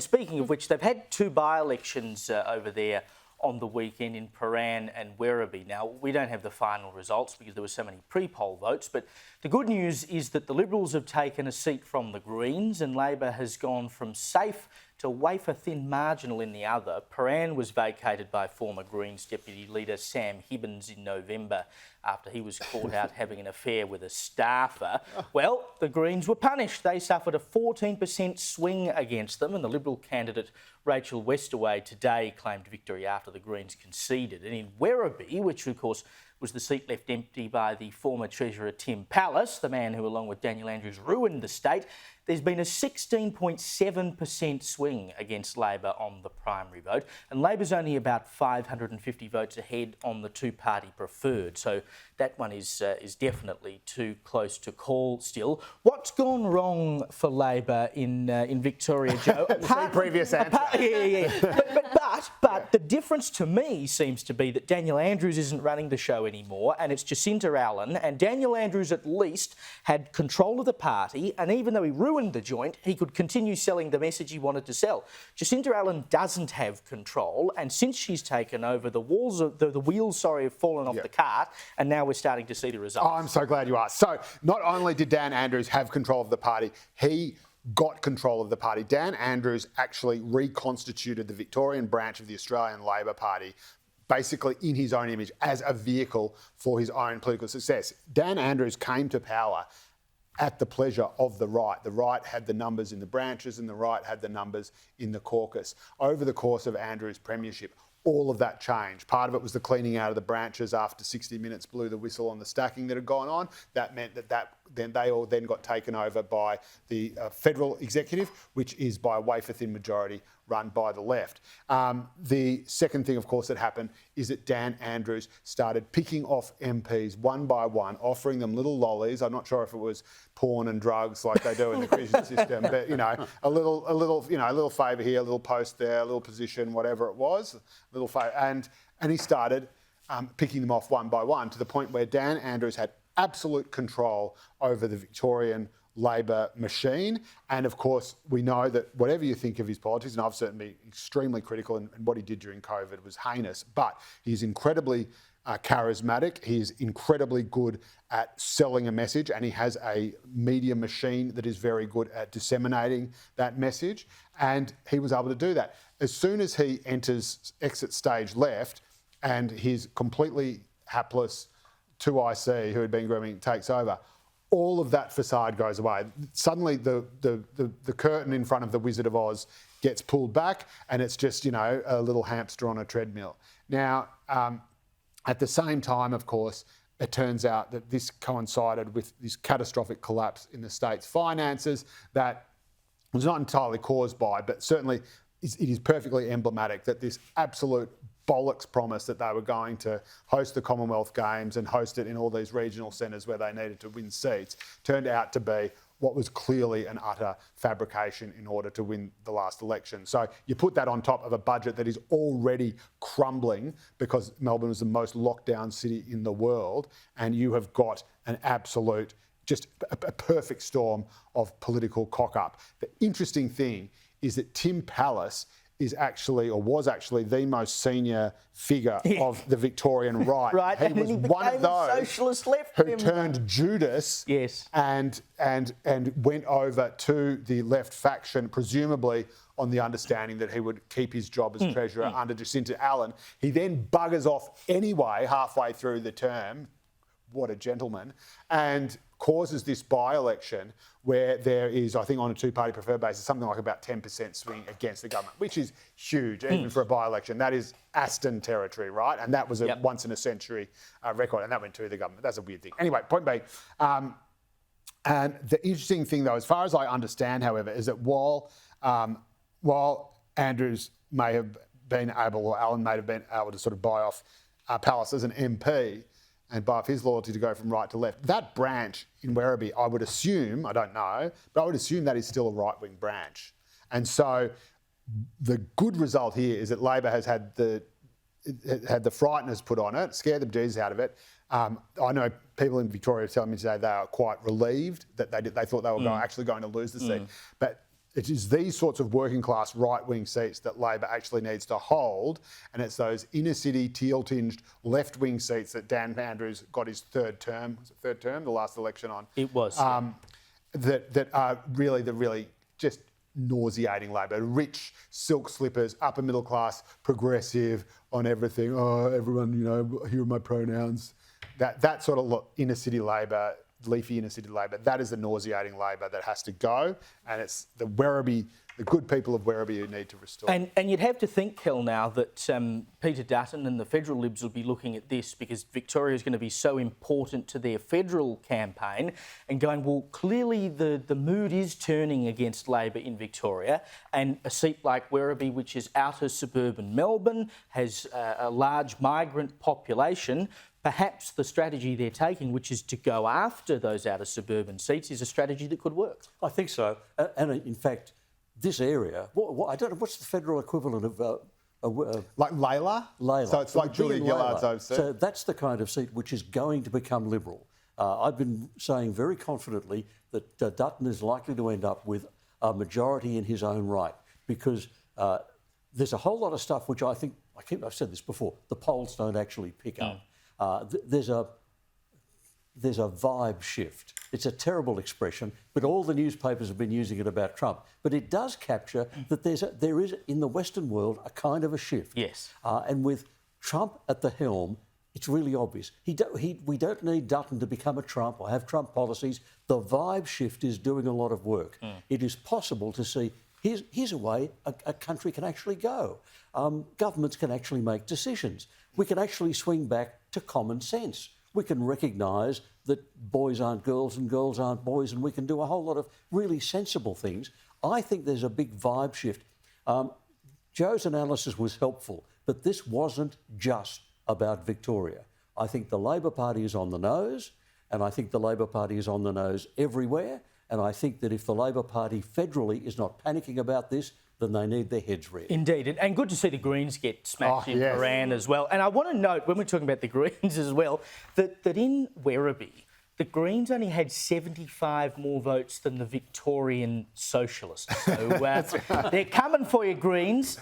Speaking of which, they've had two by-elections over there on the weekend in Prahran and Werribee. Now, we don't have the final results because there were so many pre-poll votes, but the good news is that the Liberals have taken a seat from the Greens and Labor has gone from safe to wafer-thin marginal in the other. Prahran was vacated by former Greens Deputy Leader Sam Hibbins in November after he was caught out having an affair with a staffer. Well, the Greens were punished. They suffered a 14% swing against them, and the Liberal candidate Rachel Westaway today claimed victory after the Greens conceded. And in Werribee, which of course was the seat left empty by the former Treasurer Tim Pallas, the man who, along with Daniel Andrews, ruined the state, there's been a 16.7% swing against Labor on the primary vote, and Labor's only about 550 votes ahead on the two-party preferred, so that one is definitely too close to call still. What's gone wrong for Labor in Victoria, Joe? Previous answer. But the difference to me seems to be that Daniel Andrews isn't running the show anymore, and it's Jacinta Allan, and Daniel Andrews at least had control of the party, and even though he ruined the joint, he could continue selling the message he wanted to sell. Jacinta Allan doesn't have control, and since she's taken over, the wheels have fallen off the cart, and now we're starting to see the results. Oh, I'm so glad you asked. So not only did Dan Andrews have control of the party, he got control of the party. Dan Andrews actually reconstituted the Victorian branch of the Australian Labor Party basically in his own image as a vehicle for his own political success. Dan Andrews came to power at the pleasure of the right. The right had the numbers in the branches and the right had the numbers in the caucus. Over the course of Andrews' premiership, all of that changed. Part of it was the cleaning out of the branches after 60 Minutes blew the whistle on the stacking that had gone on. That meant that they all got taken over by the federal executive, which is by a wafer-thin majority run by the left. The second thing, of course, that happened is that Dan Andrews started picking off MPs one by one, offering them little lollies. I'm not sure if it was porn and drugs like they do in the Christian system, but a little favour here, a little post there, a little position, whatever it was, a little favour, and he started picking them off one by one to the point where Dan Andrews had absolute control over the Victorian Labor machine. And of course, we know that whatever you think of his politics, and I've certainly been extremely critical, and what he did during COVID was heinous, but he's incredibly charismatic. He's incredibly good at selling a message, and he has a media machine that is very good at disseminating that message. And he was able to do that. As soon as he exits stage left, and his completely hapless 2IC, who had been grooming, takes over, all of that facade goes away. Suddenly the curtain in front of the Wizard of Oz gets pulled back, and it's just, a little hamster on a treadmill. Now, at the same time, of course, it turns out that this coincided with this catastrophic collapse in the state's finances that was not entirely caused by, but certainly it is perfectly emblematic that this absolute bollocks promise that they were going to host the Commonwealth Games and host it in all these regional centres where they needed to win seats turned out to be what was clearly an utter fabrication in order to win the last election. So you put that on top of a budget that is already crumbling because Melbourne is the most locked down city in the world, and you have got an absolute, just a perfect storm of political cock-up. The interesting thing is that Tim Pallas is actually, or was actually, the most senior figure of the Victorian right. Right, he was one of those socialist left who turned Judas, yes, and went over to the left faction, presumably on the understanding that he would keep his job as treasurer under Jacinta Allan. He then buggers off anyway halfway through the term. What a gentleman. And causes this by-election where there is, I think on a two-party preferred basis, something like about 10% swing against the government, which is huge, even for a by-election. That is Aston territory, right? And that was a once-in-a-century record, and that went to the government. That's a weird thing. Anyway, point being, and the interesting thing, though, as far as I understand, however, is that while Andrews may have been able, or Allan may have been able to sort of buy off Pallas as an MP, and buy off his loyalty to go from right to left. That branch in Werribee, I would assume, I don't know, but I would assume that is still a right-wing branch. And so the good result here is that Labor has had the frighteners put on it, scared the bejesus out of it. I know people in Victoria are telling me today they are quite relieved that they thought they were actually going to lose the seat. But it is these sorts of working class right-wing seats that Labor actually needs to hold, and it's those inner city teal-tinged left-wing seats that Dan Andrews got his third term. Was it third term? The last election on. It was. That are really just nauseating Labor. Rich silk slippers, upper middle class, progressive on everything. Oh, everyone, here are my pronouns. That sort of inner city Labor, leafy inner city Labor, that is the nauseating Labor that has to go, and it's the Werribee, the good people of Werribee who need to restore. And you'd have to think, Kel, now that Peter Dutton and the Federal Libs will be looking at this because Victoria is going to be so important to their federal campaign and going, well, clearly the mood is turning against Labor in Victoria, and a seat like Werribee, which is outer suburban Melbourne, has a large migrant population. Perhaps the strategy they're taking, which is to go after those outer suburban seats, is a strategy that could work. I think so. And in fact, this area, I don't know, what's the federal equivalent of... like Layla? Layla. So it's like Julia Gillard's own seat. So that's the kind of seat which is going to become Liberal. I've been saying very confidently that Dutton is likely to end up with a majority in his own right because there's a whole lot of stuff which I've said this before, the polls don't actually pick up. There's a vibe shift. It's a terrible expression, but all the newspapers have been using it about Trump. But it does capture that there is in the Western world a kind of a shift. Yes. And with Trump at the helm, it's really obvious. We don't need Dutton to become a Trump or have Trump policies. The vibe shift is doing a lot of work. It is possible to see here's a way a country can actually go. Governments can actually make decisions. We can actually swing back to common sense. We can recognise that boys aren't girls and girls aren't boys, and we can do a whole lot of really sensible things. I think there's a big vibe shift. Joe's analysis was helpful, but this wasn't just about Victoria. I think the Labor Party is on the nose, and I think the Labor Party is on the nose everywhere, and I think that if the Labor Party federally is not panicking about this, then they need their heads read. Indeed, and good to see the Greens get smacked in Prahran as well. And I want to note, when we're talking about the Greens as well, that in Werribee, the Greens only had 75 more votes than the Victorian Socialists. So they're coming for you, Greens.